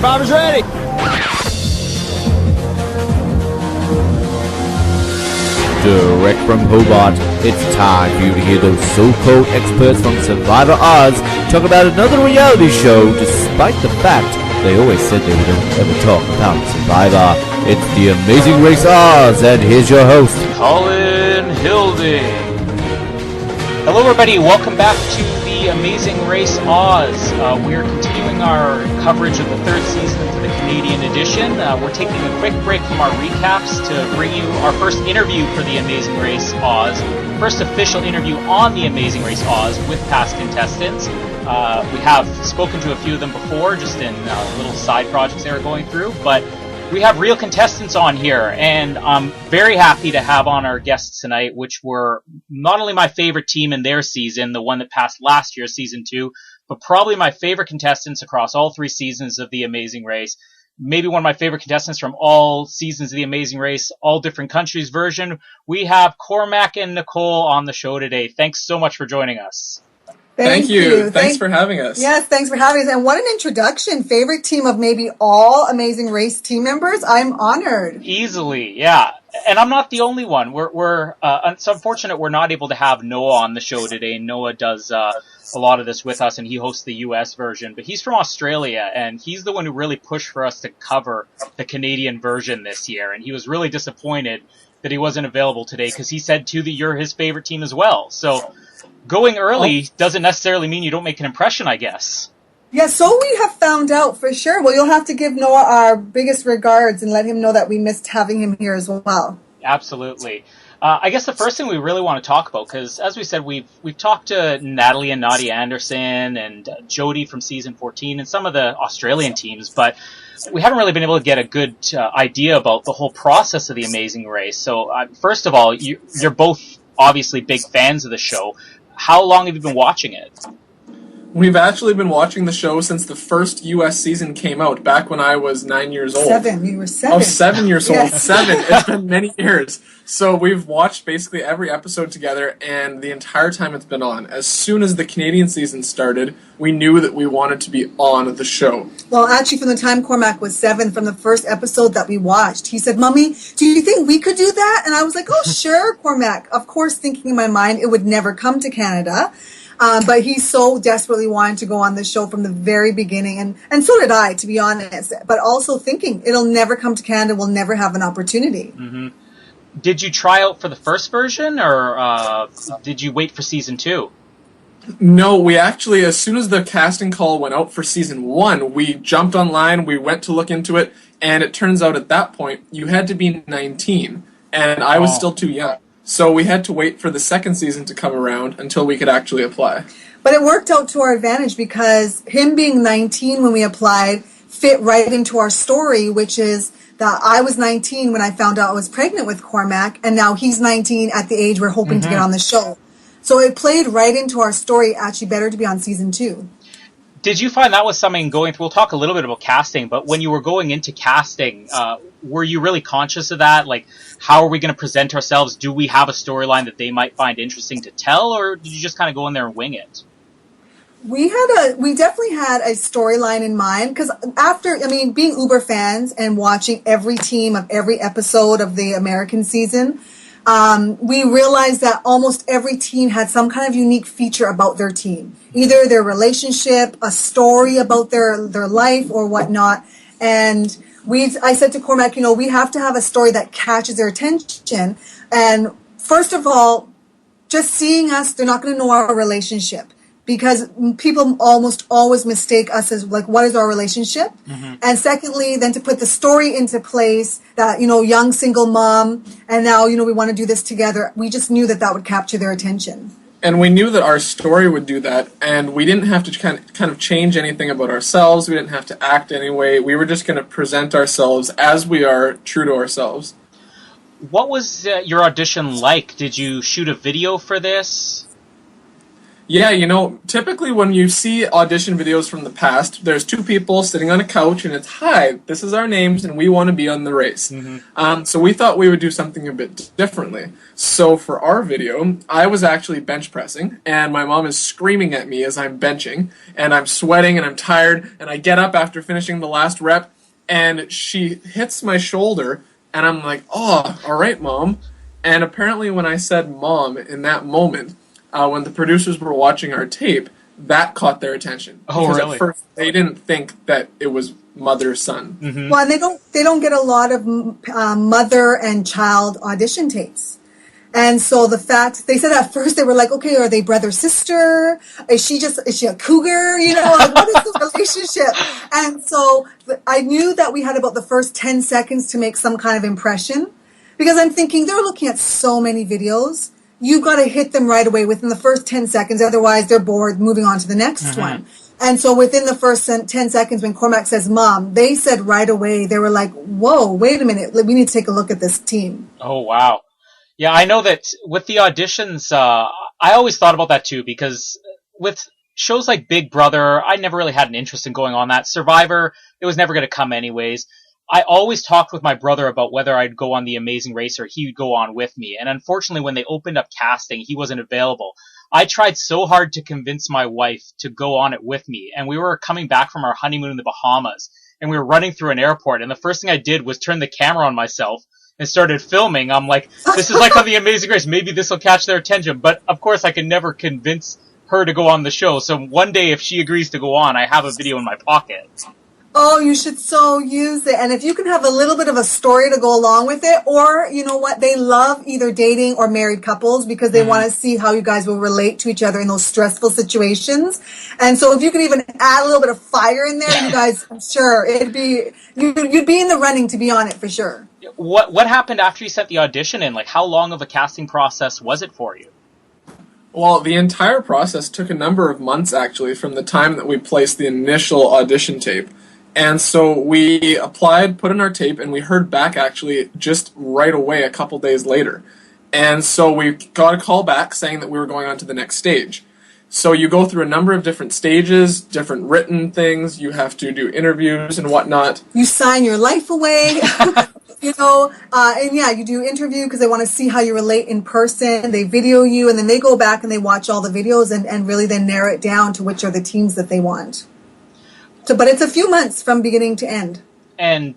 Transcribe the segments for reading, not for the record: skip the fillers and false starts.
Survivors ready! Direct from Hobart, it's time for you to hear those so-called experts from Survivor Oz talk about another reality show, despite the fact they always said they wouldn't ever talk about Survivor. It's The Amazing Race Oz, and here's your host, Colin Hilding. Hello everybody, welcome back to The Amazing Race Oz. We're continuing our coverage of the third season of the Canadian edition. We're taking a quick break from our recaps to bring you our first interview for The Amazing Race Oz. First official interview on The Amazing Race Oz with past contestants. We have spoken to a few of them before, just in little side projects they were going through, but we have real contestants on here, and I'm very happy to have on our guests tonight, which were not only my favorite team in their season, the one that passed last year, season 2, but probably my favorite contestants across all 3 seasons of The Amazing Race. Maybe one of my favorite contestants from all seasons of The Amazing Race, all different countries version. We have Cormac and Nicole on the show today. Thanks so much for joining us. Thank you. Thanks for having us. Yes, thanks for having us. And what an introduction. Favorite team of maybe all Amazing Race team members. I'm honored. Easily, yeah. And I'm not the only one. It's unfortunate we're not able to have Noah on the show today. Noah does a lot of this with us, and he hosts the US version. But he's from Australia, and he's the one who really pushed for us to cover the Canadian version this year. And he was really disappointed that he wasn't available today, because he said, too, that you're his favorite team as well. So going early doesn't necessarily mean you don't make an impression, I guess. Yeah, so we have found out for sure. Well, you'll have to give Noah our biggest regards and let him know that we missed having him here as well. Absolutely. I guess the first thing we really want to talk about, because as we said, we've talked to Natalie and Nadia Anderson and Jody from season 14 and some of the Australian teams, but we haven't really been able to get a good idea about the whole process of The Amazing Race. So first of all, you're both obviously big fans of the show. How long have you been watching it? We've actually been watching the show since the first U.S. season came out, back when I was 9 years old. 7. You were 7. Oh, 7 years old. Yes. 7. It's been many years. So we've watched basically every episode together, and the entire time it's been on. As soon as the Canadian season started, we knew that we wanted to be on the show. Well, actually, from the time Cormac was 7, from the first episode that we watched, he said, "Mommy, do you think we could do that?" And I was like, "Oh, sure, Cormac." Of course, thinking in my mind it would never come to Canada. But he so desperately wanted to go on the show from the very beginning, and so did I, to be honest. But also thinking it'll never come to Canada, we'll never have an opportunity. Mm-hmm. Did you try out for the first version, or did you wait for season 2? No, we actually, as soon as the casting call went out for season 1, we jumped online, we went to look into it, and it turns out at that point, you had to be 19, and I was still too young. So we had to wait for the second season to come around until we could actually apply. But it worked out to our advantage, because him being 19 when we applied fit right into our story, which is that I was 19 when I found out I was pregnant with Cormac, and now he's 19 at the age we're hoping to get on the show. So it played right into our story, actually better to be on season 2. Did you find that was something going through? We'll talk a little bit about casting, but when you were going into casting, were you really conscious of that? Like, how are we going to present ourselves? Do we have a storyline that they might find interesting to tell, or did you just kind of go in there and wing it? We definitely had a storyline in mind, because being Uber fans and watching every team of every episode of the American season, we realized that almost every team had some kind of unique feature about their team, either their relationship, a story about their life, or whatnot. And I said to Cormac, we have to have a story that catches their attention. And first of all, just seeing us, they're not going to know our relationship, because people almost always mistake us as, like, what is our relationship? Mm-hmm. And secondly, then to put the story into place that, young single mom, and now, we want to do this together. We just knew that would capture their attention. And we knew that our story would do that, and we didn't have to kind of change anything about ourselves. We didn't have to act anyway. We were just going to present ourselves as we are, true to ourselves. What was your audition like? Did you shoot a video for this? Yeah, typically when you see audition videos from the past, there's two people sitting on a couch and it's, hi, this is our names and we want to be on the race. So we thought we would do something a bit differently. So for our video, I was actually bench pressing and my mom is screaming at me as I'm benching and I'm sweating and I'm tired and I get up after finishing the last rep and she hits my shoulder and I'm like, oh, all right, Mom. And apparently when I said Mom in that moment, when the producers were watching our tape, that caught their attention. Oh, because really? At first, they didn't think that it was mother-son. Well, and they don't get a lot of mother and child audition tapes. And so the fact, they said at first, they were like, okay, are they brother-sister? Is she a cougar? Like, what is the relationship? And so I knew that we had about the first 10 seconds to make some kind of impression. Because I'm thinking, they're looking at so many videos. You've got to hit them right away within the first 10 seconds. Otherwise, they're bored, moving on to the next one. And so within the first 10 seconds, when Cormac says Mom, they said right away, they were like, whoa, wait a minute. We need to take a look at this team. Oh, wow. Yeah, I know that with the auditions, I always thought about that too, because with shows like Big Brother, I never really had an interest in going on that. Survivor, it was never going to come anyways. I always talked with my brother about whether I'd go on The Amazing Race or he would go on with me. And unfortunately, when they opened up casting, he wasn't available. I tried so hard to convince my wife to go on it with me. And we were coming back from our honeymoon in the Bahamas. And we were running through an airport. And the first thing I did was turn the camera on myself and started filming. I'm like, this is like on The Amazing Race. Maybe this will catch their attention. But of course, I could never convince her to go on the show. So one day, if she agrees to go on, I have a video in my pocket. Oh, you should so use it. And if you can have a little bit of a story to go along with it, or you know what, they love either dating or married couples because they want to see how you guys will relate to each other in those stressful situations. And so if you could even add a little bit of fire in there, you guys, I'm sure you'd be in the running to be on it for sure. What happened after you sent the audition in? Like, how long of a casting process was it for you? Well, the entire process took a number of months, actually, from the time that we placed the initial audition tape. And so we applied, put in our tape, and we heard back actually just right away a couple days later. And so we got a call back saying that we were going on to the next stage. So you go through a number of different stages, different written things, you have to do interviews and whatnot. You sign your life away, and yeah, you do interview because they want to see how you relate in person. They video you, and then they go back and they watch all the videos and really then narrow it down to which are the teams that they want. So, but it's a few months from beginning to end. And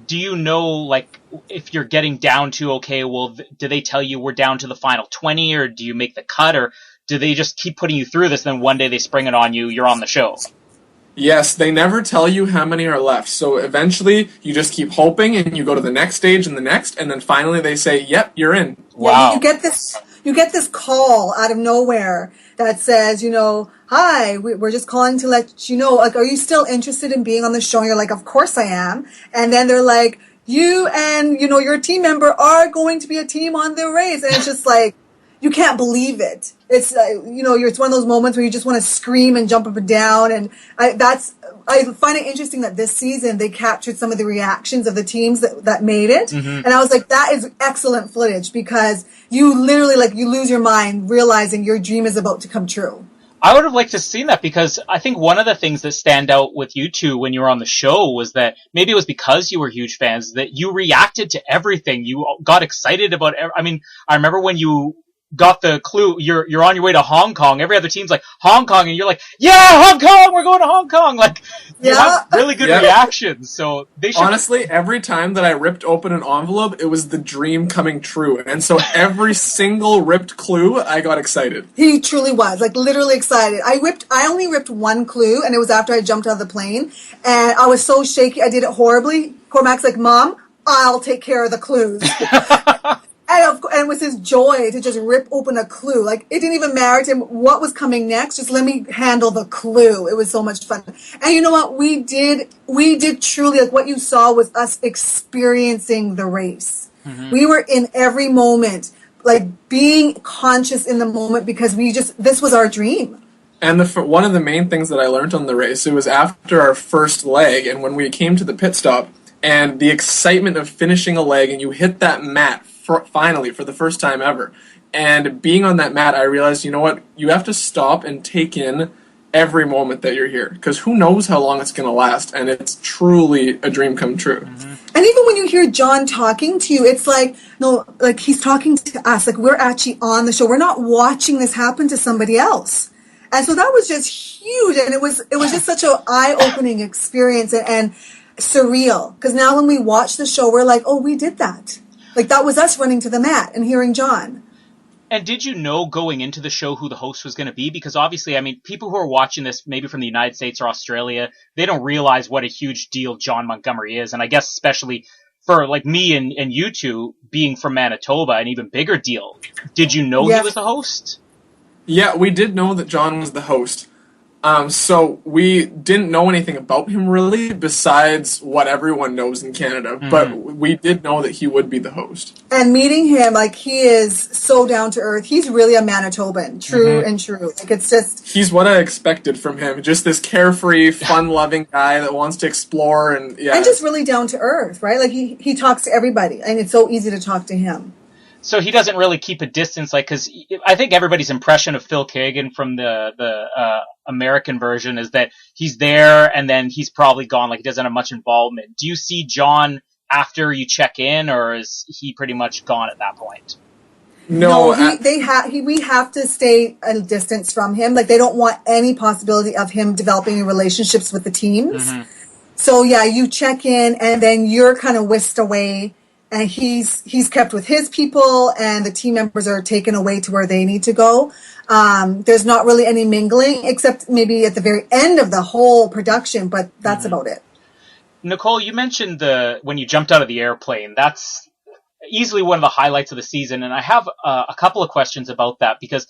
do you know, like, if you're getting down to, okay, well, do they tell you we're down to the final 20, or do you make the cut, or do they just keep putting you through this, then one day they spring it on you, you're on the show? Yes, they never tell you how many are left. So eventually, you just keep hoping, and you go to the next stage and the next, and then finally they say, yep, you're in. Wow. Yeah, you get this call out of nowhere that says, hi, we're just calling to let you know, like, are you still interested in being on the show? And you're like, of course I am. And then they're like, you and, your team member are going to be a team on the race. And it's just like, you can't believe it. It's, it's one of those moments where you just want to scream and jump up and down. And I find it interesting that this season they captured some of the reactions of the teams that made it. And I was like, that is excellent footage because you literally, you lose your mind realizing your dream is about to come true. I would have liked to have seen that because I think one of the things that stand out with you two when you were on the show was that maybe it was because you were huge fans that you reacted to everything. You got excited about I remember when you got the clue you're on your way to Hong Kong. Every other team's like Hong Kong, and you're like, yeah, Hong Kong, we're going to Hong Kong. Like, you have really good reactions. So they should. Honestly, every time that I ripped open an envelope, it was the dream coming true, and so every single ripped clue, I got excited. He truly was, literally excited. I only ripped one clue, and it was after I jumped out of the plane, and I was so shaky. I did it horribly. Cormac's like, Mom, I'll take care of the clues. And it was his joy to just rip open a clue. It didn't even matter to him what was coming next. Just let me handle the clue. It was so much fun. And you know what? We did truly, what you saw was us experiencing the race. We were in every moment, being conscious in the moment because this was our dream. And one of the main things that I learned on the race, it was after our first leg, and when we came to the pit stop, and the excitement of finishing a leg, and you hit that mat finally for the first time ever. And being on that mat, I realized, you know what? You have to stop and take in every moment that you're here, because who knows how long it's going to last, and it's truly a dream come true. And even when you hear John talking to you, it's like, no, like he's talking to us, like we're actually on the show. We're not watching this happen to somebody else. And so that was just huge, and it was just such an eye-opening experience and surreal. Because now when we watch the show, we're like, oh, we did that. Like that was us running to the mat and hearing John. And did you know going into the show who the host was going to be? Because obviously, I mean, people who are watching this, maybe from the United States or Australia, they don't realize what a huge deal John Montgomery is. And I guess especially for like me and you two being from Manitoba, an even bigger deal. Did you know he was the host? Yeah, we did know that John was the host. So we didn't know anything about him really, besides what everyone knows in Canada. But we did know that he would be the host. And meeting him, like he is so down to earth. He's really a Manitoban, true and true. Like it's just he's what I expected from him. Just this carefree, fun-loving guy that wants to explore and just really down to earth, right? Like he talks to everybody, and it's so easy to talk to him. So he doesn't really keep a distance, like, because I think everybody's impression of Phil Kagan from the American version is that he's there and then he's probably gone, like he doesn't have much involvement. Do you see John after you check in, or is he pretty much gone at that point? No, we have to stay a distance from him. Like they don't want any possibility of him developing relationships with the teams. So yeah, you check in and then you're kind of whisked away. And he's kept with his people, and the team members are taken away to where they need to go. There's not really any mingling, except maybe at the very end of the whole production, but that's about it. Nicole, you mentioned when you jumped out of the airplane. That's easily one of the highlights of the season, and I have a couple of questions about that, because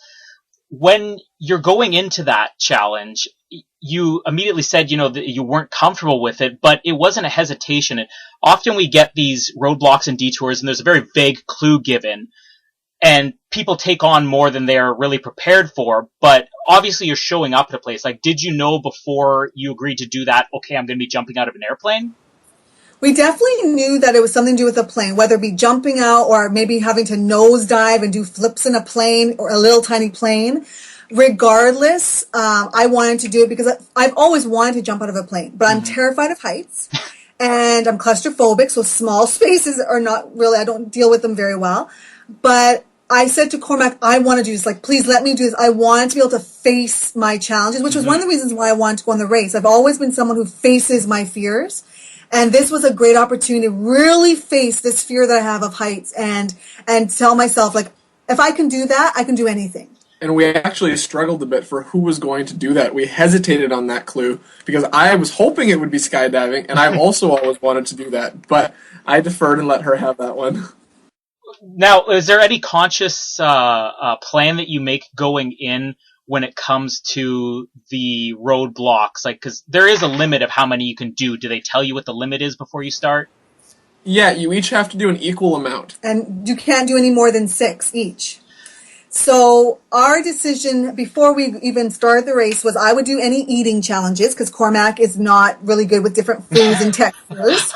when you're going into that challenge, you immediately said, that you weren't comfortable with it, but it wasn't a hesitation. And often we get these roadblocks and detours, and there's a very vague clue given, and people take on more than they're really prepared for. But obviously you're showing up at a place. Like, did you know before you agreed to do that, okay, I'm going to be jumping out of an airplane? We definitely knew that it was something to do with a plane, whether it be jumping out or maybe having to nosedive and do flips in a plane or a little tiny plane. Regardless, I wanted to do it because I've always wanted to jump out of a plane, but I'm terrified of heights and I'm claustrophobic, so small spaces are not really, I don't deal with them very well. But I said to Cormac, I want to do this. Like, please let me do this. I wanted to be able to face my challenges, which was one of the reasons why I wanted to go on the race. I've always been someone who faces my fears. And this was a great opportunity to really face this fear that I have of heights and tell myself, like, if I can do that, I can do anything. And we actually struggled a bit for who was going to do that. We hesitated on that clue because I was hoping it would be skydiving, and I've also always wanted to do that. But I deferred and let her have that one. Now, is there any conscious plan that you make going in when it comes to the roadblocks? Like, because there is a limit of how many you can do. Do they tell you what the limit is before you start? Yeah, you each have to do an equal amount. And you can't do any more than 6 each. So our decision before we even started the race was I would do any eating challenges because Cormac is not really good with different foods and textures.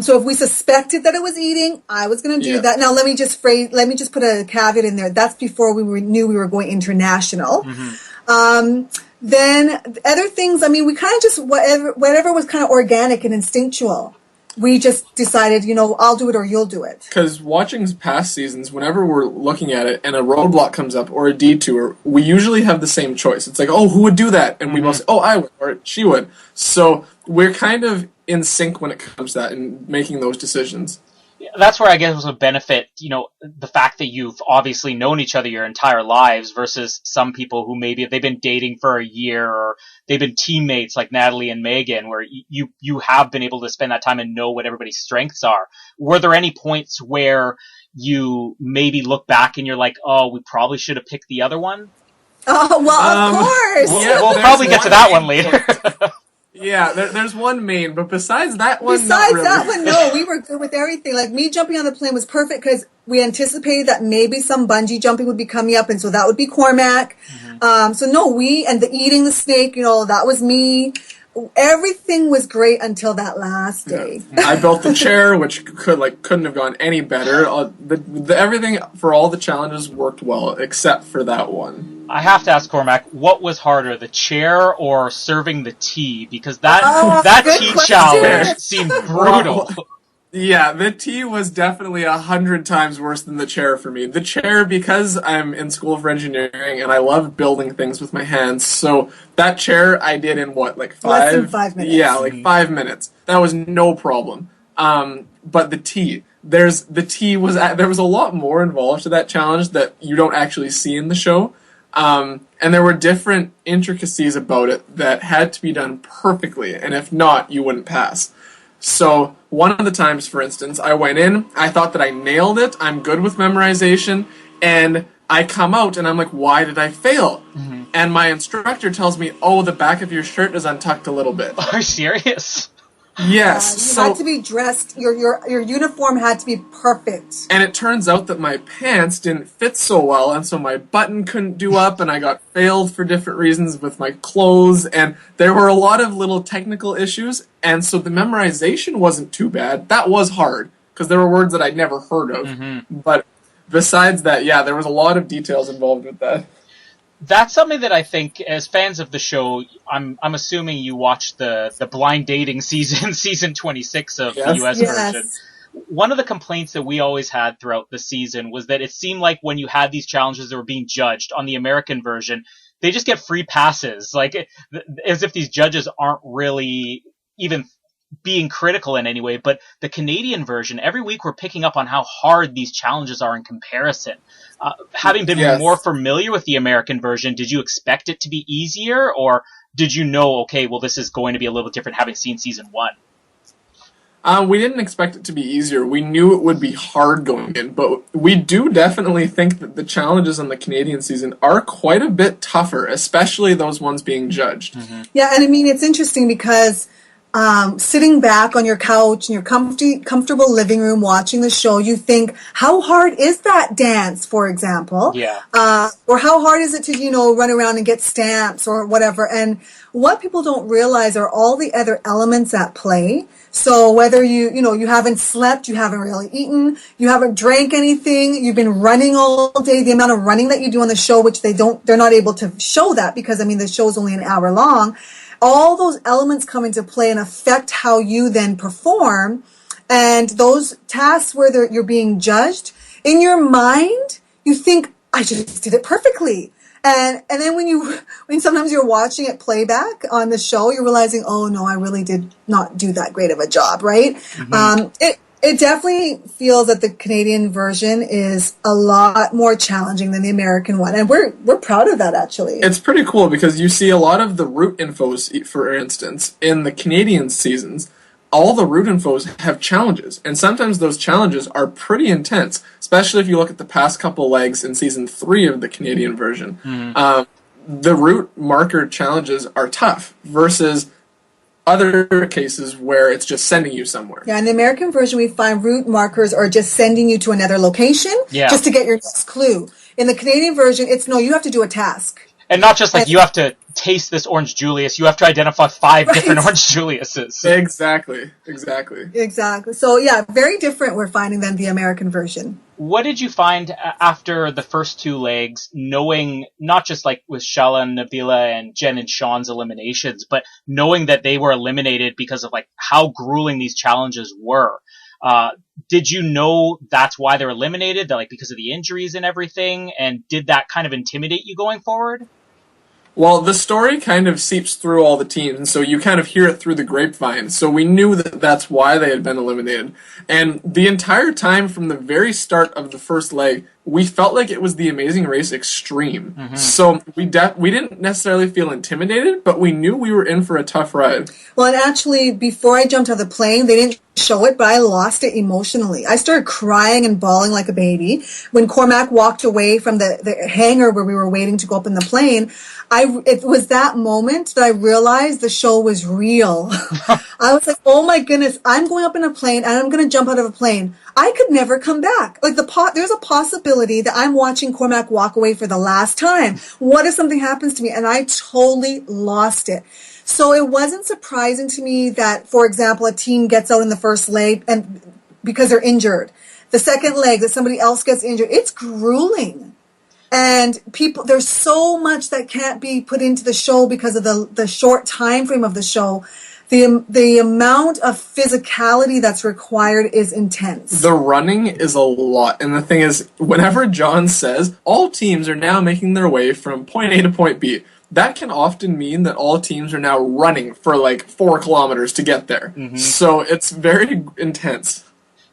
So if we suspected that it was eating, I was going to do that. Now let me just put a caveat in there. That's before knew we were going international. Then other things, I mean, we kind of just whatever was kind of organic and instinctual. We just decided, I'll do it or you'll do it. Because watching past seasons, whenever we're looking at it and a roadblock comes up or a detour, we usually have the same choice. It's like, oh, who would do that? And we both say, oh, I would, or she would. So we're kind of in sync when it comes to that and making those decisions. That's where I guess it was a benefit, the fact that you've obviously known each other your entire lives versus some people who maybe they've been dating for a year or they've been teammates like Natalie and Megan, where you have been able to spend that time and know what everybody's strengths are. Were there any points where you maybe look back and you're like, oh, we probably should have picked the other one? Oh, well, of course. Yeah, we'll probably get to that one later. Yeah, there's one main, but besides that one, Besides not really. that one, no, we were good with everything. Like me jumping on the plane was perfect because we anticipated that maybe some bungee jumping would be coming up, and so that would be Cormac. So no, and the eating the snake, that was me. everything was great until that last day. I built the chair, which couldn't have gone any better. Everything for all the challenges worked well, except for that one. I have to ask Cormac, what was harder, the chair or serving the tea? Because that good tea question. challenge seemed brutal. Yeah, the tea was definitely 100 times worse than the chair for me. The chair, because I'm in school for engineering and I love building things with my hands, so that chair I did in what, like Less than 5 minutes. Yeah, like 5 minutes. That was no problem. But the tea, there was a lot more involved to that challenge that you don't actually see in the show. And there were different intricacies about it that had to be done perfectly, and if not, you wouldn't pass. So one of the times, for instance, I went in, I thought that I nailed it, I'm good with memorization, and I come out and I'm like, why did I fail? Mm-hmm. And my instructor tells me, oh, the back of your shirt is untucked a little bit. Are you serious? Yes. You had to be dressed, your uniform had to be perfect. And it turns out that my pants didn't fit so well, and so my button couldn't do up, and I got failed for different reasons with my clothes, and there were a lot of little technical issues, and so the memorization wasn't too bad. That was hard, because there were words that I'd never heard of. Mm-hmm. But besides that, yeah, there was a lot of details involved with that. That's something that I think, as fans of the show, I'm assuming you watched the blind dating season 26 of the US version. One of the complaints that we always had throughout the season was that it seemed like when you had these challenges that were being judged on the American version, they just get free passes, like as if these judges aren't really even being critical in any way. But the Canadian version, every week we're picking up on how hard these challenges are in comparison. Having been more familiar with the American version, did you expect it to be easier, or did you know, okay, well, this is going to be a little different having seen season 1? We didn't expect it to be easier. We knew it would be hard going in, but we do definitely think that the challenges on the Canadian season are quite a bit tougher, especially those ones being judged. Mm-hmm. Yeah, and I mean, it's interesting because sitting back on your couch in your comfortable living room watching the show, you think, how hard is that dance, for example? Yeah. Or how hard is it to, run around and get stamps or whatever? And what people don't realize are all the other elements at play. So whether you haven't slept, you haven't really eaten, you haven't drank anything, you've been running all day, the amount of running that you do on the show, which they're not able to show that because, the show's only an hour long. All those elements come into play and affect how you then perform. And those tasks where you're being judged, in your mind, you think, I just did it perfectly. And then when sometimes you're watching it playback on the show, you're realizing, oh no, I really did not do that great of a job, right? Mm-hmm. It definitely feels that the Canadian version is a lot more challenging than the American one, and we're proud of that, actually. It's pretty cool because you see a lot of the route infos, for instance, in the Canadian seasons. All the route infos have challenges, and sometimes those challenges are pretty intense, especially if you look at the past couple legs in season 3 of the Canadian version. Mm-hmm. The route marker challenges are tough versus other cases where it's just sending you somewhere. Yeah, in the American version, we find route markers are just sending you to another location just to get your next clue. In the Canadian version, it's no, you have to do a task. And not just like you have to taste this orange Julius, you have to identify 5 different orange Juliuses. Exactly. So yeah, very different we're finding than the American version. What did you find after the first 2 legs, knowing not just like with Shala and Nabila and Jen and Sean's eliminations, but knowing that they were eliminated because of like how grueling these challenges were? Did you know that's why they're eliminated, like because of the injuries and everything? And did that kind of intimidate you going forward? Well, the story kind of seeps through all the teams, and so you kind of hear it through the grapevine. So we knew that that's why they had been eliminated. And the entire time from the very start of the first leg, we felt like it was the Amazing Race Extreme. Mm-hmm. So we didn't necessarily feel intimidated, but we knew we were in for a tough ride. Well, and actually, before I jumped out of the plane, they didn't show it, but I lost it emotionally. I started crying and bawling like a baby. When Cormac walked away from the hangar where we were waiting to go up in the plane, it was that moment that I realized the show was real. I was like, oh my goodness, I'm going up in a plane and I'm going to jump out of a plane. I could never come back. Like there's a possibility that I'm watching Cormac walk away for the last time. What if something happens to me? And I totally lost it. So it wasn't surprising to me that, for example, a team gets out in the first leg and because they're injured. The second leg that somebody else gets injured. It's grueling. And people, there's so much that can't be put into the show because of the short time frame of the show. The amount of physicality that's required is intense. The running is a lot. And the thing is, whenever John says all teams are now making their way from point A to point B, that can often mean that all teams are now running for like 4 kilometers to get there. Mm-hmm. So it's very intense.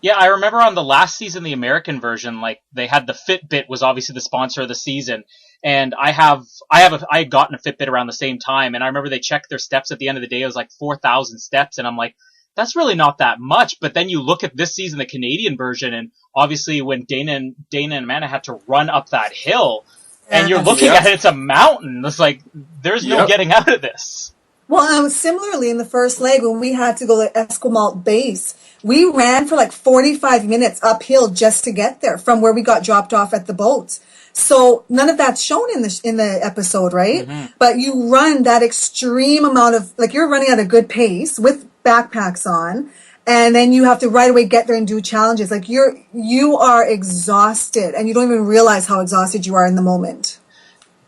Yeah, I remember on the last season, the American version, like they had the Fitbit was obviously the sponsor of the season. And I had gotten a Fitbit around the same time, and I remember they checked their steps at the end of the day. It was like 4,000 steps, and I'm like, that's really not that much. But then you look at this season, the Canadian version, and obviously when Dana and Amanda had to run up that hill, and you're looking at it, it's a mountain. It's like, there's no getting out of this. Well, similarly, in the first leg, when we had to go to Esquimalt Base, we ran for like 45 minutes uphill just to get there from where we got dropped off at the boats. So none of that's shown in the episode, right? Mm-hmm. But you run that extreme amount of, like, you're running at a good pace with backpacks on, and then you have to right away get there and do challenges. Like, you are exhausted, and you don't even realize how exhausted you are in the moment.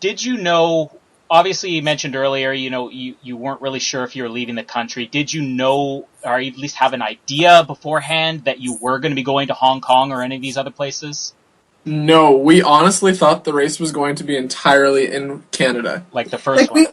Did you know, obviously you mentioned earlier, you weren't really sure if you were leaving the country. Did you know, or at least have an idea beforehand that you were going to be going to Hong Kong or any of these other places? No, we honestly thought the race was going to be entirely in Canada. Like the first one.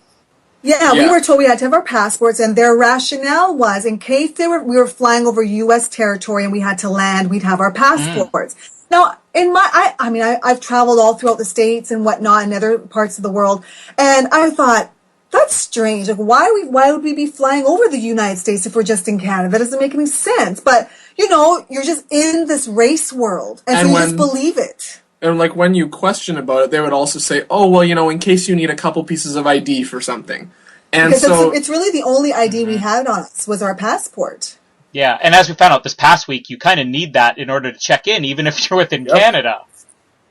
We were told we had to have our passports, and their rationale was in case we were flying over U.S. territory and we had to land, we'd have our passports. Now, I've traveled all throughout the States and whatnot and other parts of the world, and I thought, that's strange. Like, why would we be flying over the United States if we're just in Canada? That doesn't make any sense. But, you're just in this race world, and so you just believe it. And, like, when you question about it, they would also say, oh, well, in case you need a couple pieces of ID for something. And because it's really the only ID we had on us was our passport. Yeah, and as we found out this past week, you kind of need that in order to check in, even if you're within Canada.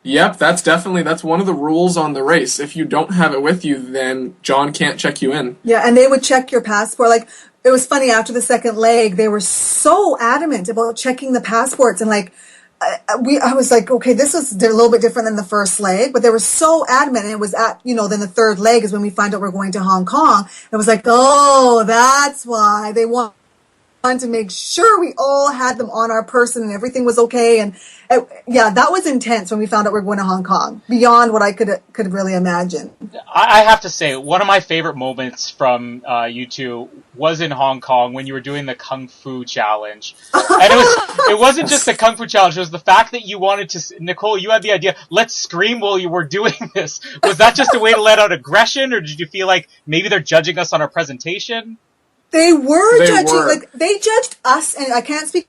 Yep, that's one of the rules on the race. If you don't have it with you, then John can't check you in. Yeah, and they would check your passport. Like, it was funny, after the second leg, they were so adamant about checking the passports. And, like, I was like, okay, this was a little bit different than the first leg, but they were so adamant. And it was then the third leg is when we find out we're going to Hong Kong. It was like, oh, that's why they want to make sure we all had them on our person and everything was okay. And that was intense when we found out we were going to Hong Kong, beyond what I could really imagine. I have to say, one of my favorite moments from you two was in Hong Kong when you were doing the Kung Fu Challenge. And it wasn't just the Kung Fu Challenge, it was the fact that you wanted to, Nicole, you had the idea, let's scream while you were doing this. Was that just a way to let out aggression, or did you feel like maybe they're judging us on our presentation? They were judging, like, they judged us, and I can't speak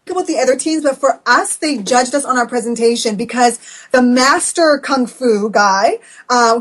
about the other teams, but for us, they judged us on our presentation because the master Kung Fu guy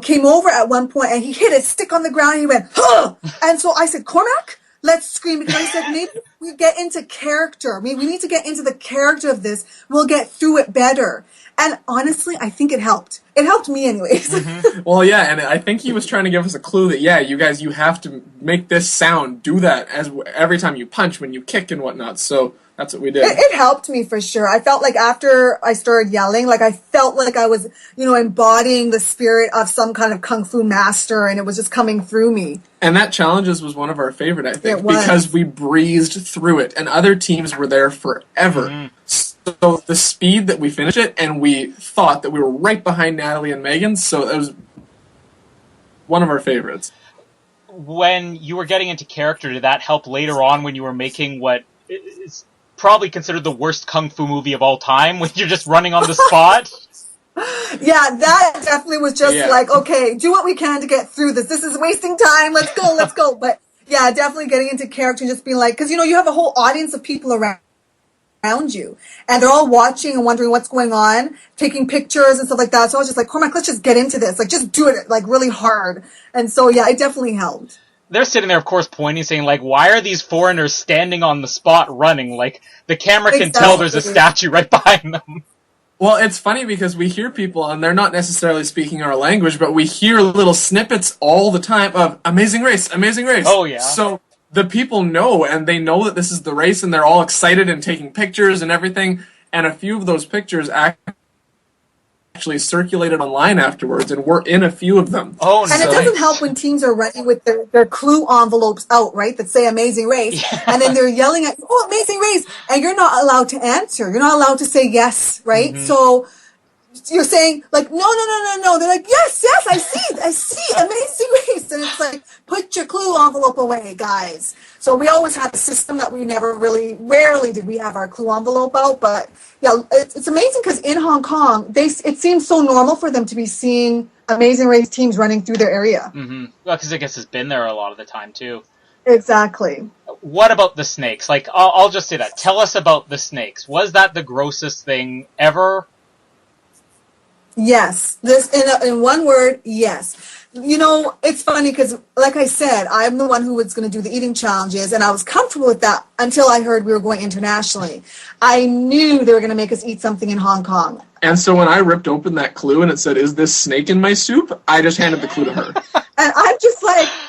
came over at one point and he hit a stick on the ground and he went, huh! And so I said, Cormac, let's scream, because I said, maybe we get into character. We need to get into the character of this. We'll get through it better. And honestly, I think it helped. It helped me anyways. Mm-hmm. Well, yeah, and I think he was trying to give us a clue that, you guys, you have to make this sound, do that every time you punch, when you kick and whatnot. So that's what we did. It helped me for sure. I felt like after I started yelling, like I felt like I was, embodying the spirit of some kind of Kung Fu master, and it was just coming through me. And that Challenges was one of our favorite, I think, because we breezed through it, and other teams were there forever. Mm-hmm. So the speed that we finished it, and we thought that we were right behind Natalie and Megan, so it was one of our favorites. When you were getting into character, did that help later on when you were making what is probably considered the worst Kung Fu movie of all time, when you're just running on the spot? Yeah, that definitely was just like, okay, do what we can to get through this. This is wasting time. Let's go. But yeah, definitely getting into character and just being like, because, you have a whole audience of people around you, and they're all watching and wondering what's going on, taking pictures and stuff like that. So I was just like, Cormac, let's just get into this. Like, just do it, like, really hard. And so, yeah, it definitely helped. They're sitting there, of course, pointing, saying, like, why are these foreigners standing on the spot running? Like, the camera can tell there's a statue right behind them. Well, it's funny because we hear people, and they're not necessarily speaking our language, but we hear little snippets all the time of Amazing Race, Amazing Race. Oh, yeah. So the people know, and they know that this is the race, and they're all excited and taking pictures and everything. And a few of those pictures actually circulated online afterwards, and we're in a few of them. Oh, and nice. it doesn't help when teams are running with their clue envelopes out, right, that say Amazing Race, and then they're yelling at you, oh, Amazing Race, and you're not allowed to answer. You're not allowed to say yes, right? So you're saying, like, no. They're like, yes, I see, Amazing Race. And it's like, put your clue envelope away, guys. So we always had a system that we rarely did we have our clue envelope out. But, yeah, it's amazing because in Hong Kong, it seems so normal for them to be seeing Amazing Race teams running through their area. Mm-hmm. Well, because I guess it's been there a lot of the time, too. Exactly. What about the snakes? Like, I'll just say that. Tell us about the snakes. Was that the grossest thing ever? Yes. This in one word, yes. You know, it's funny because, like I said, I'm the one who was going to do the eating challenges, and I was comfortable with that until I heard we were going internationally. I knew they were going to make us eat something in Hong Kong. And so when I ripped open that clue and it said, is this snake in my soup? I just handed the clue to her. And I'm just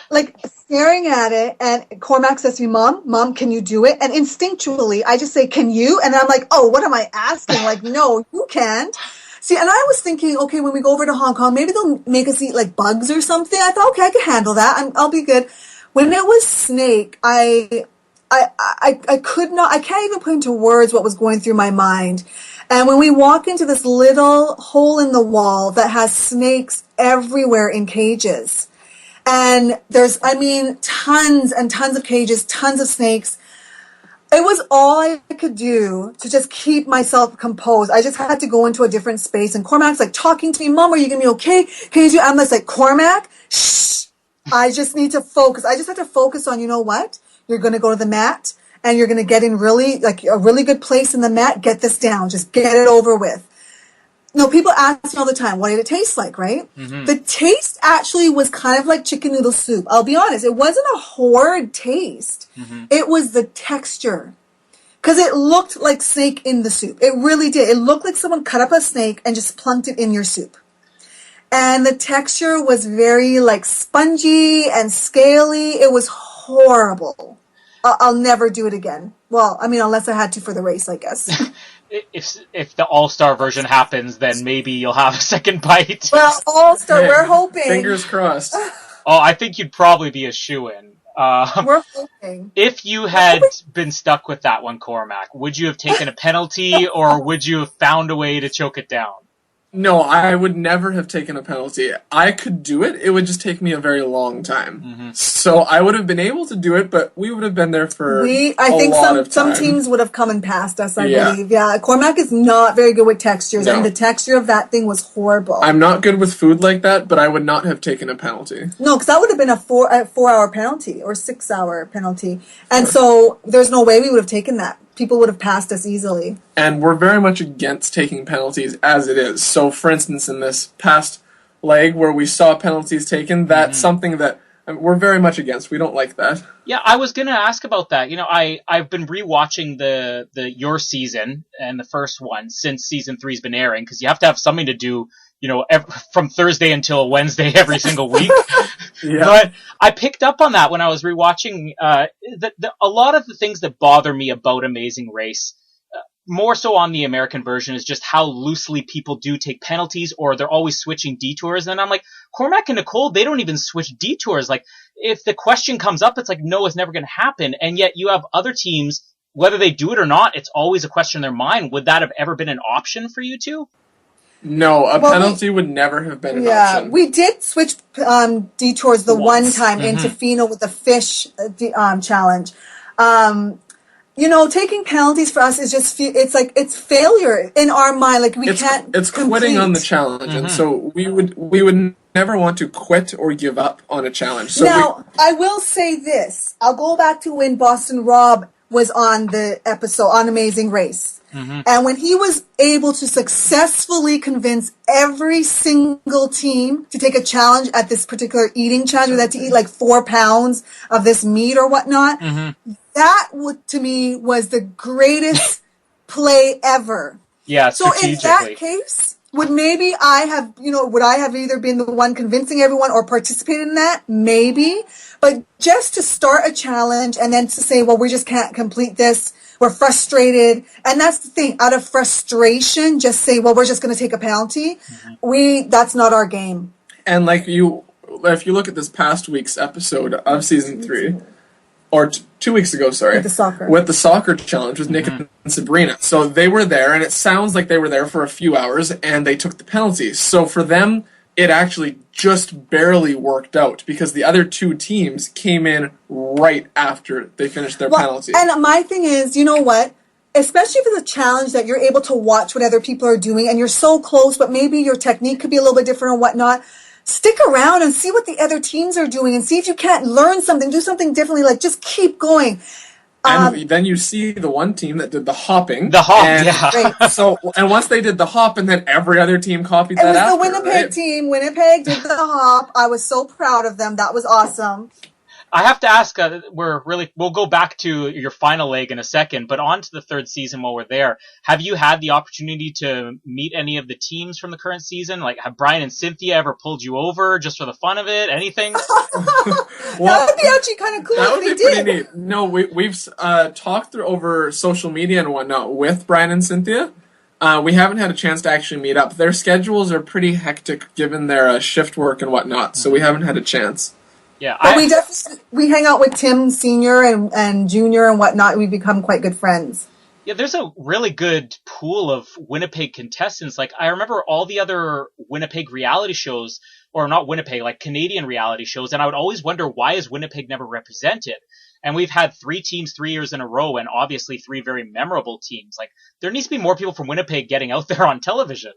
like staring at it, and Cormac says to me, Mom, can you do it? And instinctually, I just say, can you? And I'm like, oh, what am I asking? Like, no, you can't. See, and I was thinking, okay, when we go over to Hong Kong, maybe they'll make us eat like bugs or something. I thought, okay, I can handle that. I'll be good. When it was snake, I could not, I can't even put into words what was going through my mind. And when we walk into this little hole in the wall that has snakes everywhere in cages, and there's, tons and tons of cages, tons of snakes. It was all I could do to just keep myself composed. I just had to go into a different space. And Cormac's like talking to me, Mom, are you going to be okay? Can you do? I'm just like, Cormac, shh. I just need to focus. I just have to focus on, you know what? You're going to go to the mat and you're going to get in a really good place in the mat. Get this down. Just get it over with. No, people ask me all the time, what did it taste like, right? Mm-hmm. The taste actually was kind of like chicken noodle soup. I'll be honest. It wasn't a horrid taste. Mm-hmm. It was the texture. Because it looked like snake in the soup. It really did. It looked like someone cut up a snake and just plunked it in your soup. And the texture was very like spongy and scaly. It was horrible. I'll never do it again. Well, unless I had to for the race, I guess. If the All-Star version happens, then maybe you'll have a second bite. Well, All-Star, we're hoping. Fingers crossed. Oh, I think you'd probably be a shoo-in. We're hoping. If you had been stuck with that one, Cormac, would you have taken a penalty or would you have found a way to choke it down? No, I would never have taken a penalty. I could do it. It would just take me a very long time. Mm-hmm. So I would have been able to do it, but we would have been there for I think some teams would have come and passed us, I believe. Yeah, Cormac is not very good with textures, and the texture of that thing was horrible. I'm not good with food like that, but I would not have taken a penalty. No, because that would have been a 4-hour penalty or 6-hour penalty. And so there's no way we would have taken that. People would have passed us easily. And we're very much against taking penalties as it is. So, for instance, in this past leg where we saw penalties taken, that's something that we're very much against. We don't like that. Yeah, I was going to ask about that. You know, I've been rewatching your season and the first one since season 3's been airing, because you have to have something to do, from Thursday until Wednesday every single week. Yeah. But I picked up on that when I was rewatching. A lot of the things that bother me about Amazing Race, more so on the American version, is just how loosely people do take penalties, or they're always switching detours. And I'm like, Cormac and Nicole, they don't even switch detours. Like, if the question comes up, it's like, no, it's never going to happen. And yet you have other teams, whether they do it or not, it's always a question in their mind. Would that have ever been an option for you two? No, penalty would never have been an option. We did switch detours one time into Fino with the fish challenge. Taking penalties for us is just, it's failure in our mind. Like, it's quitting on the challenge. And so we would never want to quit or give up on a challenge. So now, I will say this. I'll go back to when Boston Rob was on the episode on Amazing Race. Mm-hmm. And when he was able to successfully convince every single team to take a challenge at this particular eating challenge, where they had to eat like 4 pounds of this meat or whatnot, that to me was the greatest play ever. Yeah, So in strategically. that case, would I have either been the one convincing everyone or participated in that? Maybe. But just to start a challenge and then to say, well, we just can't complete this. We're frustrated. And that's the thing. Out of frustration, just say, well, we're just going to take a penalty. That's not our game. And if you look at this past week's episode of season 3, or 2 weeks ago, sorry. With the soccer challenge with Nick and Sabrina. So they were there, and it sounds like they were there for a few hours, and they took the penalties. So for them, it actually just barely worked out, because the other 2 teams came in right after they finished their penalty. And my thing is, you know what? Especially if it's a challenge that you're able to watch what other people are doing, and you're so close, but maybe your technique could be a little bit different or whatnot. Stick around and see what the other teams are doing and see if you can't learn something, do something differently, just keep going. And then you see the one team that did the hopping. The hop, yeah. And once they did the hop, and then every other team copied that after. It was the Winnipeg team. Winnipeg did the hop. I was so proud of them. That was awesome. I have to ask, we'll go back to your final leg in a second, but on to the third season while we're there. Have you had the opportunity to meet any of the teams from the current season? Like, have Brian and Cynthia ever pulled you over just for the fun of it? Anything? That would be actually kind of cool that if would be pretty neat. No, we've talked through over social media and whatnot with Brian and Cynthia. We haven't had a chance to actually meet up. Their schedules are pretty hectic given their shift work and whatnot, so we haven't had a chance. Yeah, but we hang out with Tim Senior and Junior and whatnot. We've become quite good friends. Yeah, there's a really good pool of Winnipeg contestants. Like, I remember all the other Winnipeg reality shows, or not Winnipeg, like Canadian reality shows, and I would always wonder, why is Winnipeg never represented? And we've had 3 teams 3 years in a row, and obviously 3 very memorable teams. Like, there needs to be more people from Winnipeg getting out there on television.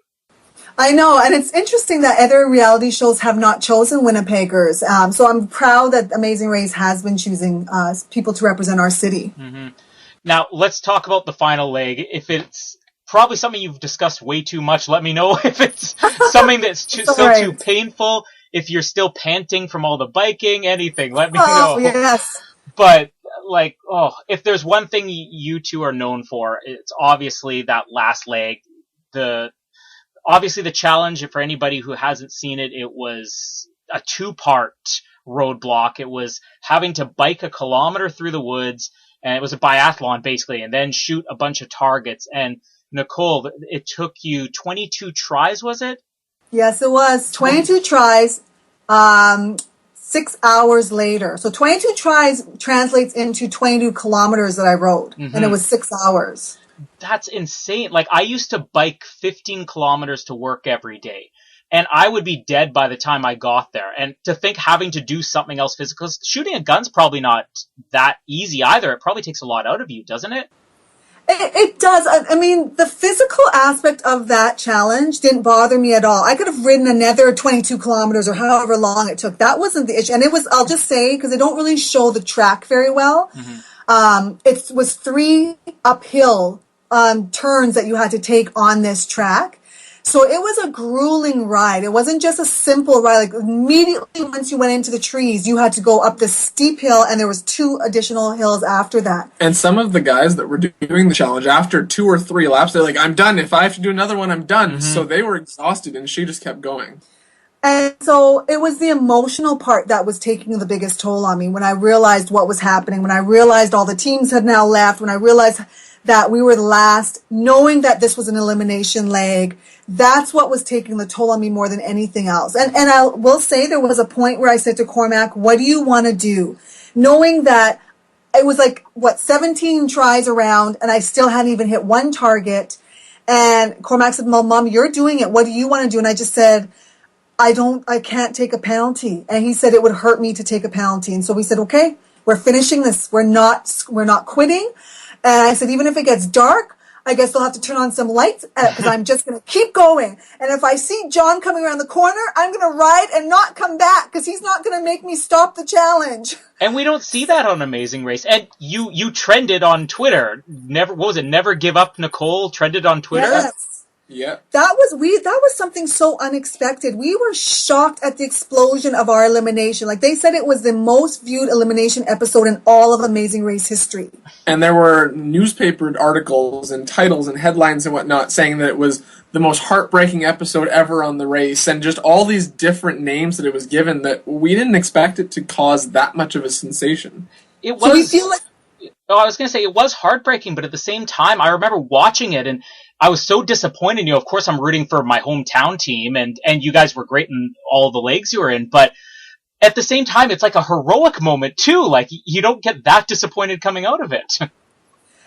I know, and it's interesting that other reality shows have not chosen Winnipeggers. So I'm proud that Amazing Race has been choosing people to represent our city. Mm-hmm. Now, let's talk about the final leg. If it's probably something you've discussed way too much, let me know. If it's something that's still too painful, if you're still panting from all the biking, anything, let me know. Yes. But, if there's one thing you two are known for, it's obviously that last leg. Obviously, the challenge, for anybody who hasn't seen it, it was a 2-part roadblock. It was having to bike a kilometer through the woods, and it was a biathlon, basically, and then shoot a bunch of targets. And, Nicole, it took you 22 tries, was it? Yes, it was. 22 tries, 6 hours later. So 22 tries translates into 22 kilometers that I rode, and it was 6 hours. That's insane. Like, I used to bike 15 kilometers to work every day, and I would be dead by the time I got there. And to think having to do something else physical, shooting a gun's probably not that easy either. It probably takes a lot out of you, doesn't it? It does. I mean, the physical aspect of that challenge didn't bother me at all. I could have ridden another 22 kilometers or however long it took. That wasn't the issue. And it was, I'll just say, because they don't really show the track very well, it was 3 uphill turns that you had to take on this track. So it was a grueling ride. It wasn't just a simple ride. Like, immediately once you went into the trees, you had to go up this steep hill, and there was 2 additional hills after that. And some of the guys that were doing the challenge, after 2 or 3 laps, they're like, I'm done. If I have to do another one, I'm done. So they were exhausted, and she just kept going. And so it was the emotional part that was taking the biggest toll on me when I realized what was happening, when I realized all the teams had now left, when I realized that we were the last, knowing that this was an elimination leg. That's what was taking the toll on me more than anything else. And I will say there was a point where I said to Cormac, what do you want to do? Knowing that it was 17 tries around, and I still hadn't even hit 1 target. And Cormac said, well, Mom, you're doing it. What do you want to do? And I just said, I can't take a penalty. And he said it would hurt me to take a penalty. And so we said, okay, we're finishing this. We're not quitting. And I said, even if it gets dark, I guess they'll have to turn on some lights because I'm just going to keep going. And if I see John coming around the corner, I'm going to ride and not come back because he's not going to make me stop the challenge. And we don't see that on Amazing Race. And you trended on Twitter. Never Give Up Nicole trended on Twitter? Yes. Yeah. That was something so unexpected. We were shocked at the explosion of our elimination. Like, they said it was the most viewed elimination episode in all of Amazing Race history. And there were newspaper articles and titles and headlines and whatnot saying that it was the most heartbreaking episode ever on the race, and just all these different names that it was given that we didn't expect it to cause that much of a sensation. It was. So we feel like, Oh, I was going to say it was heartbreaking, but at the same time, I remember watching it and I was so disappointed. Of course, I'm rooting for my hometown team, and you guys were great in all the legs you were in, but at the same time, it's like a heroic moment too. Like, you don't get that disappointed coming out of it.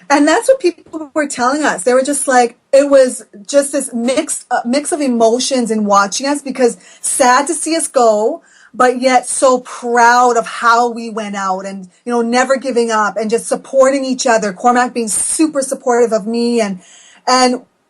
and that's what people were telling us. They were just like, it was just this mix of emotions in watching us, because sad to see us go, but yet so proud of how we went out, and, never giving up and just supporting each other. Cormac being super supportive of me, and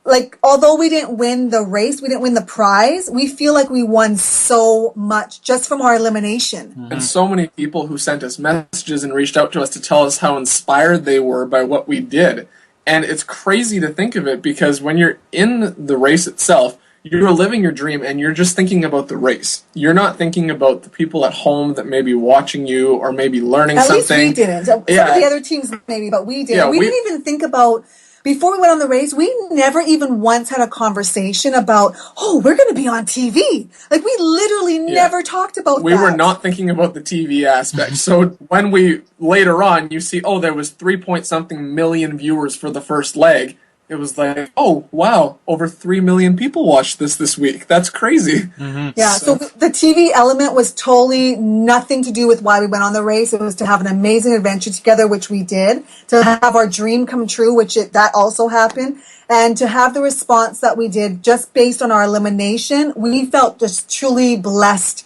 like, although we didn't win the race, we didn't win the prize, we feel like we won so much just from our elimination. Mm-hmm. And so many people who sent us messages and reached out to us to tell us how inspired they were by what we did. And it's crazy to think of it, because when you're in the race itself, you're living your dream and you're just thinking about the race. You're not thinking about the people at home that may be watching you or maybe learning something. At least we didn't. Some of the other teams maybe, but we didn't. Yeah, we didn't even think about, before we went on the race, we never even once had a conversation about, we're going to be on TV. Like, we literally never talked about that. We were not thinking about the TV aspect. So when we, later on, you see, there was 3-point-something million viewers for the first leg, it was like, oh, wow, over 3 million people watched this week. That's crazy. Mm-hmm. Yeah, so the TV element was totally nothing to do with why we went on the race. It was to have an amazing adventure together, which we did, to have our dream come true, that also happened, and to have the response that we did just based on our elimination. We felt just truly blessed.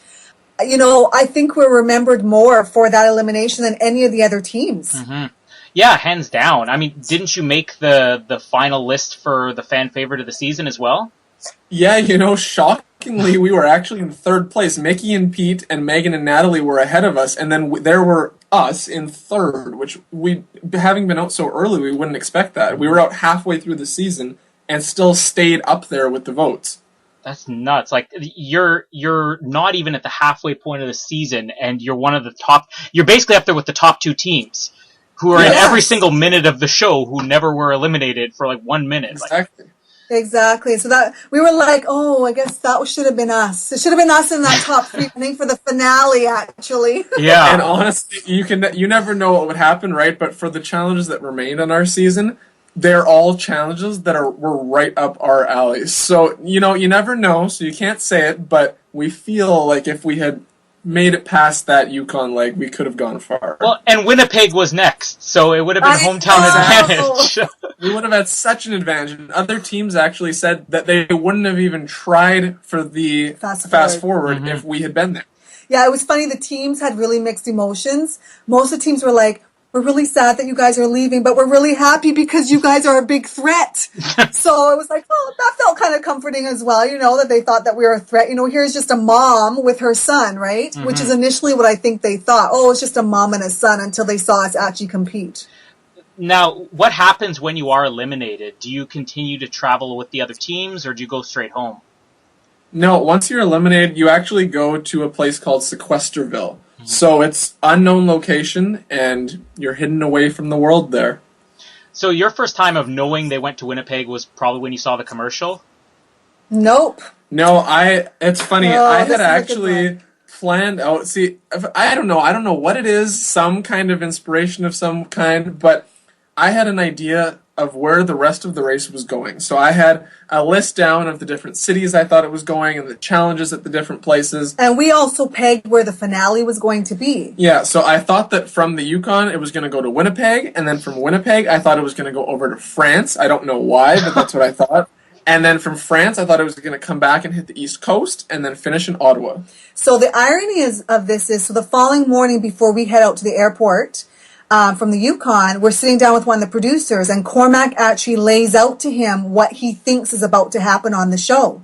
I think we're remembered more for that elimination than any of the other teams. Mm-hmm. Yeah, hands down. I mean, didn't you make the final list for the fan favorite of the season as well? Yeah, shockingly, we were actually in third place. Mickey and Pete and Megan and Natalie were ahead of us, and then there were us in third, which having been out so early, we wouldn't expect that. We were out halfway through the season and still stayed up there with the votes. That's nuts. Like, you're not even at the halfway point of the season, and you're one of the top. You're basically up there with the top two teams, who are in every single minute of the show, who never were eliminated for like 1 minute. Exactly. Exactly. So that we were like, I guess that should have been us. It should have been us in that top 3, I think, for the finale, actually. Yeah. And honestly, you never know what would happen, right? But for the challenges that remained on our season, they're all challenges that were right up our alleys. So, you never know, so you can't say it, but we feel like if we had made it past that Yukon leg, we could have gone far. Well, and Winnipeg was next, so it would have been hometown advantage. We would have had such an advantage. And other teams actually said that they wouldn't have even tried for the fast forward if we had been there. Yeah, it was funny. The teams had really mixed emotions. Most of the teams were like, we're really sad that you guys are leaving, but we're really happy because you guys are a big threat. So it was like, that felt kind of comforting as well, that they thought that we were a threat. Here's just a mom with her son, right? Mm-hmm. Which is initially what I think they thought. It's just a mom and a son, until they saw us actually compete. Now, what happens when you are eliminated? Do you continue to travel with the other teams, or do you go straight home? No, once you're eliminated, you actually go to a place called Sequesterville. So it's unknown location, and you're hidden away from the world there. So your first time of knowing they went to Winnipeg was probably when you saw the commercial? Nope. No, it's funny. I had actually planned out. See, I don't know what it is, some kind of inspiration of some kind, but I had an idea of where the rest of the race was going. So I had a list down of the different cities I thought it was going and the challenges at the different places. And we also pegged where the finale was going to be. Yeah, so I thought that from the Yukon it was going to go to Winnipeg, and then from Winnipeg I thought it was going to go over to France. I don't know why, but that's what I thought. And then from France I thought it was going to come back and hit the East Coast and then finish in Ottawa. So the irony of this is, the following morning before we head out to the airport, from the Yukon, we're sitting down with one of the producers, and Cormac actually lays out to him what he thinks is about to happen on the show.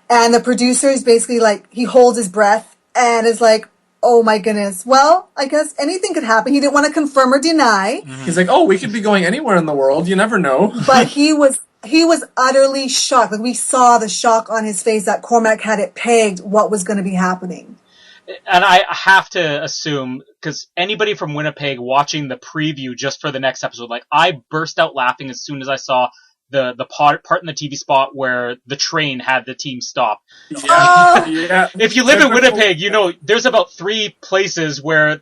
And the producer is basically like, he holds his breath and is like, oh my goodness, well, I guess anything could happen. He didn't want to confirm or deny. He's like, we could be going anywhere in the world. You never know. But he was he was utterly shocked. Like, we saw the shock on his face that Cormac had it pegged what was going to be happening. And I have to assume, because anybody from Winnipeg watching the preview just for the next episode, like, I burst out laughing as soon as I saw the part in the TV spot where the train had the team stop. Yeah. If you live in Winnipeg, you know there's about 3 places where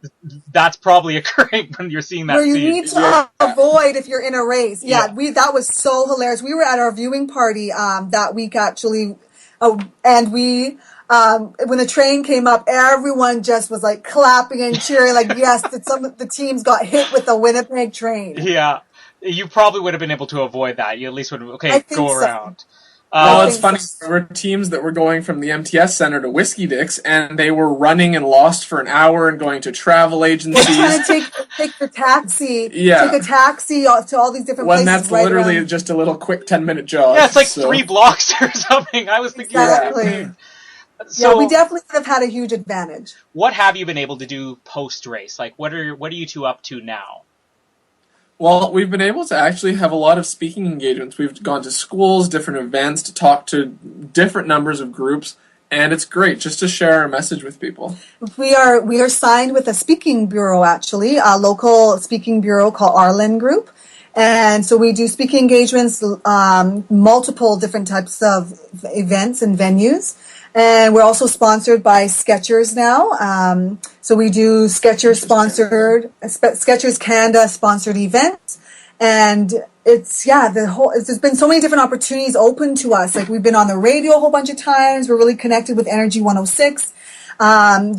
that's probably occurring when you're seeing that where you scene. need to avoid if you're in a race. That was so hilarious. We were at our viewing party that week, actually, and we when the train came up, everyone just was like clapping and cheering, like, yes, that some of the teams got hit with the Winnipeg train. Yeah. You probably would have been able to avoid that. You at least would have, go around. Well, it's funny. There were teams that were going from the MTS Center to Whiskey Dicks, and they were running and lost for an hour and going to travel agencies. We're trying to take the taxi. Yeah. Take a taxi to all these different places. When that's literally just a little quick 10-minute jog. Yeah, it's like 3 blocks or something. I was thinking exactly. So we definitely would have had a huge advantage. What have you been able to do post-race? Like, what are you 2 up to now? Well, we've been able to actually have a lot of speaking engagements. We've gone to schools, different events, to talk to different numbers of groups, and it's great just to share our message with people. We are signed with a speaking bureau, actually, a local speaking bureau called Arlen Group. And so we do speaking engagements, multiple different types of events and venues. And we're also sponsored by Skechers now. So we do Skechers Canada sponsored events. And there's been so many different opportunities open to us. Like, we've been on the radio a whole bunch of times. We're really connected with Energy 106,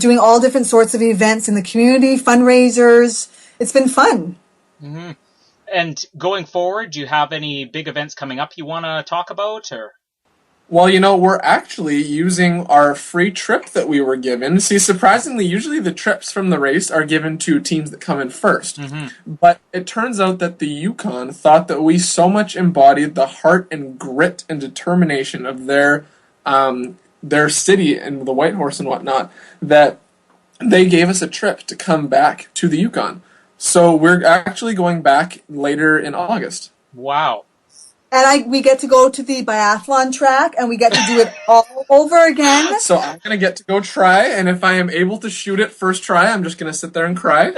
doing all different sorts of events in the community, fundraisers. It's been fun. Mm-hmm. And going forward, do you have any big events coming up you want to talk about, or? Well, we're actually using our free trip that we were given. See, surprisingly, usually the trips from the race are given to teams that come in first. Mm-hmm. But it turns out that the Yukon thought that we so much embodied the heart and grit and determination of their city and the Whitehorse and whatnot, that they gave us a trip to come back to the Yukon. So we're actually going back later in August. Wow. And we get to go to the biathlon track, and we get to do it all over again. So I'm going to get to go try, and if I am able to shoot it first try, I'm just going to sit there and cry.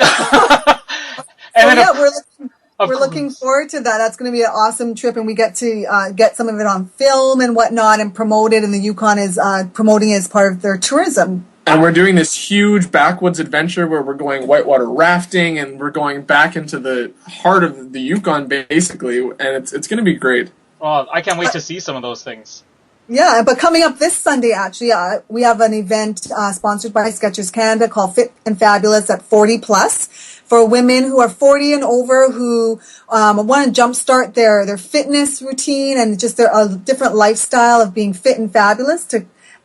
We're looking forward to that. That's going to be an awesome trip, and we get to get some of it on film and whatnot and promote it, and the Yukon is promoting it as part of their tourism. And we're doing this huge backwoods adventure where we're going whitewater rafting, and we're going back into the heart of the Yukon, basically, and it's going to be great. Oh, I can't wait to see some of those things. Yeah, but coming up this Sunday, actually, we have an event sponsored by Skechers Canada called Fit and Fabulous at 40 Plus for women who are 40 and over who want to jumpstart their fitness routine and just their different lifestyle of being fit and fabulous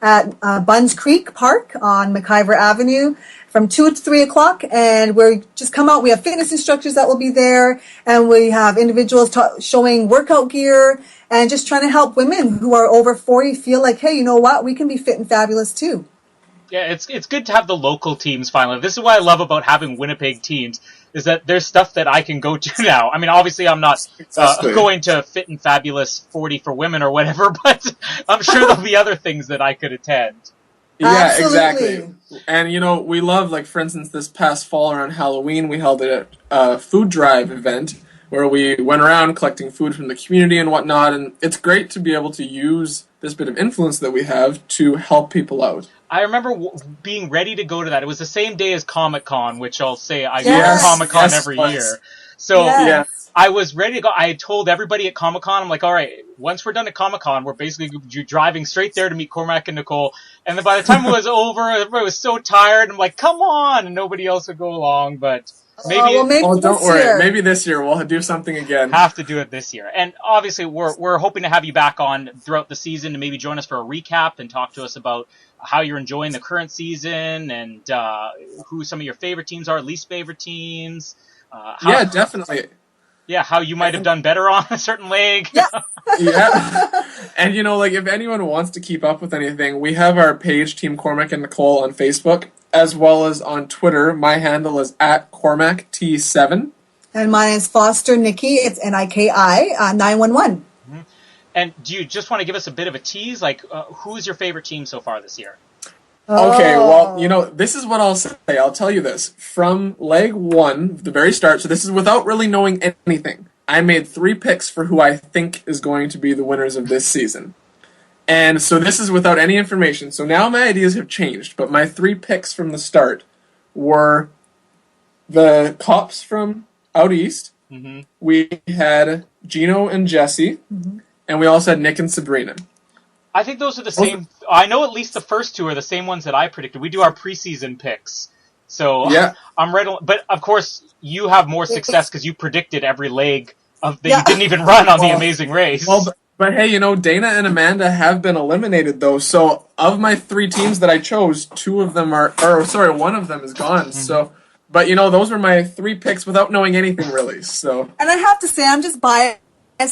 at Bunns Creek Park on McIver Avenue from 2 to 3 o'clock. And we're just come out. We have fitness instructors that will be there, and we have individuals showing workout gear and just trying to help women who are over 40 feel like, hey, you know what? We can be fit and fabulous too. Yeah, it's good to have the local teams finally. This is what I love about having Winnipeg teams, is that there's stuff that I can go to now. I mean, obviously I'm not going to Fit and Fabulous 40 for women or whatever, but I'm sure there'll be other things that I could attend. Yeah, Absolutely. Exactly. And, we love, like, for instance, this past fall around Halloween, we held a food drive event where we went around collecting food from the community and whatnot, and it's great to be able to use this bit of influence that we have to help people out. I remember being ready to go to that. It was the same day as Comic-Con, which I'll say I go to Comic-Con every year. So I was ready to go. I had told everybody at Comic-Con, I'm like, all right, once we're done at Comic-Con, we're basically driving straight there to meet Cormac and Nicole. And then by the time it was over, I was so tired. I'm like, come on. And nobody else would go along, but maybe don't worry. Maybe this year we'll do something again. Have to do it this year. And obviously we're hoping to have you back on throughout the season to maybe join us for a recap and talk to us about how you're enjoying the current season and who some of your favorite teams are, least favorite teams. Definitely. Yeah, how you might have done better on a certain leg. Yeah. Yeah. And, if anyone wants to keep up with anything, we have our page, Team Cormac and Nicole, on Facebook, as well as on Twitter. My handle is @CormacT7. And mine is Foster Nikki. It's NIKI 911. Mm-hmm. And do you just want to give us a bit of a tease? Like, who's your favorite team so far this year? Okay, well, this is what I'll say. I'll tell you this. From leg 1, the very start, so this is without really knowing anything, I made 3 picks for who I think is going to be the winners of this season. And so this is without any information. So now my ideas have changed, but my 3 picks from the start were the Cops from out east. Mm-hmm. We had Gino and Jesse, and we also had Nick and Sabrina. I think those are the same. I know at least the first 2 are the same ones that I predicted. We do our preseason picks. So yeah. I'm right on. But of course, you have more success because you predicted every leg that you didn't even run on the Amazing Race. Well, but hey, Dana and Amanda have been eliminated though. So of my 3 teams that I chose, 2 of them one of them is gone. Mm-hmm. So, but those were my 3 picks without knowing anything really. So, and I have to say, I'm just biased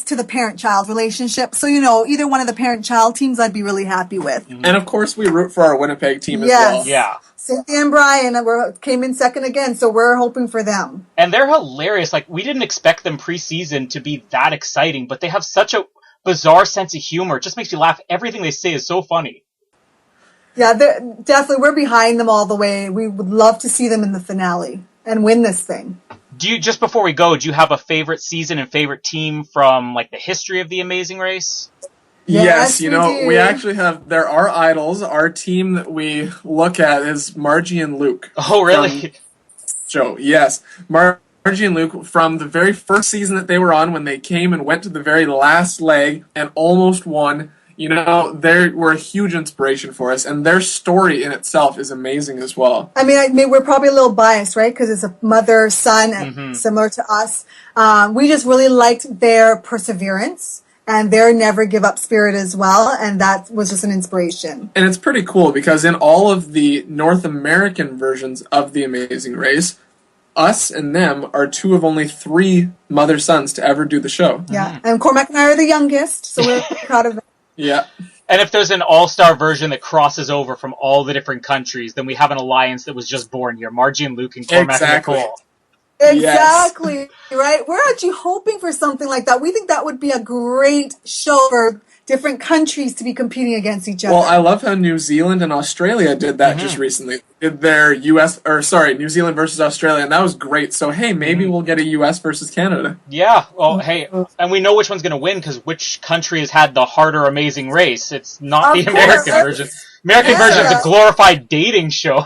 to the parent-child relationship. So, either one of the parent-child teams I'd be really happy with. Mm-hmm. And of course, we root for our Winnipeg team as well. Yeah. Cynthia and Brian came in second again, so we're hoping for them. And they're hilarious. Like, we didn't expect them preseason to be that exciting, but they have such a bizarre sense of humor. It just makes you laugh. Everything they say is so funny. Yeah, definitely. We're behind them all the way. We would love to see them in the finale and win this thing. Just before we go, do you have a favorite season and favorite team from like the history of the Amazing Race? Yes, we actually have, there are idols. Our team that we look at is Margie and Luke. Oh, really? Joe, yes. Margie and Luke, from the very first season that they were on, when they came and went to the very last leg and almost won, they were a huge inspiration for us, and their story in itself is amazing as well. I mean, we're probably a little biased, right? Because it's a mother, son, and similar to us. We just really liked their perseverance and their never give up spirit as well, and that was just an inspiration. And it's pretty cool because in all of the North American versions of The Amazing Race, us and them are 2 of only 3 mother-sons to ever do the show. Yeah, and Cormac and I are the youngest, so we're proud of that. Yeah. And if there's an all-star version that crosses over from all the different countries, then we have an alliance that was just born here. Margie and Luke and Cormac and Nicole. Exactly. Yes. Right? We're actually hoping for something like that. We think that would be a great show for different countries to be competing against each other. Well, I love how New Zealand and Australia did that just recently. Did their New Zealand versus Australia, and that was great. So, hey, maybe we'll get a US versus Canada. Yeah, well, hey, and we know which one's going to win because which country has had the harder Amazing Race. It's not the American version. American version is a glorified dating show.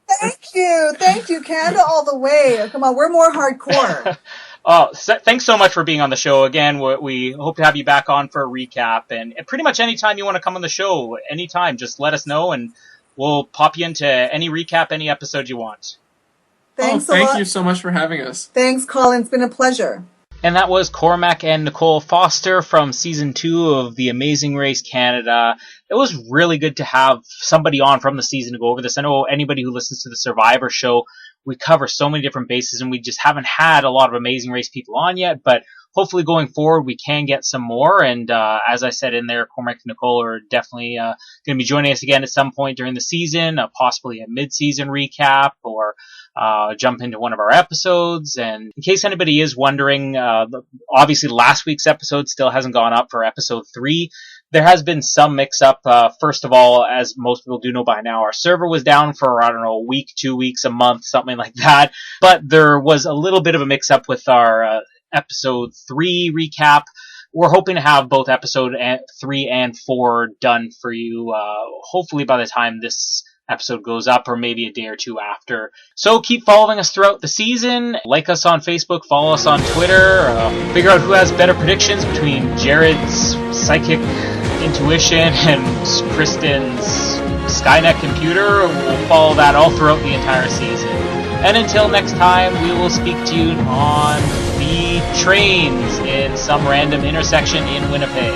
Thank you, Canada all the way. Come on, we're more hardcore. Thanks so much for being on the show again. We hope to have you back on for a recap, and pretty much anytime you want to come on the show, anytime, just let us know, and we'll pop you into any recap, any episode you want. Thanks thank you so much for having us. Thanks, Colin. It's been a pleasure. And that was Cormac and Nicole Foster from Season 2 of The Amazing Race Canada. It was really good to have somebody on from the season to go over this. I know anybody who listens to the Survivor show, we cover so many different bases, and we just haven't had a lot of Amazing Race people on yet, but hopefully going forward we can get some more. And as I said in there, Cormac and Nicole are definitely going to be joining us again at some point during the season, possibly a mid-season recap or jump into one of our episodes. And in case anybody is wondering, obviously last week's episode still hasn't gone up for episode 3. There has been some mix-up. First of all, as most people do know by now, our server was down for, a week, 2 weeks, a month, something like that. But there was a little bit of a mix-up with our episode 3 recap. We're hoping to have both episode 3 and 4 done for you, hopefully by the time this episode goes up, or maybe a day or 2 after. So keep following us throughout the season. Like us on Facebook, follow us on Twitter. Figure out who has better predictions between Jared's psychic intuition and Kristen's Skynet computer. We'll follow that all throughout the entire season. And until next time, we will speak to you on the trains in some random intersection in Winnipeg.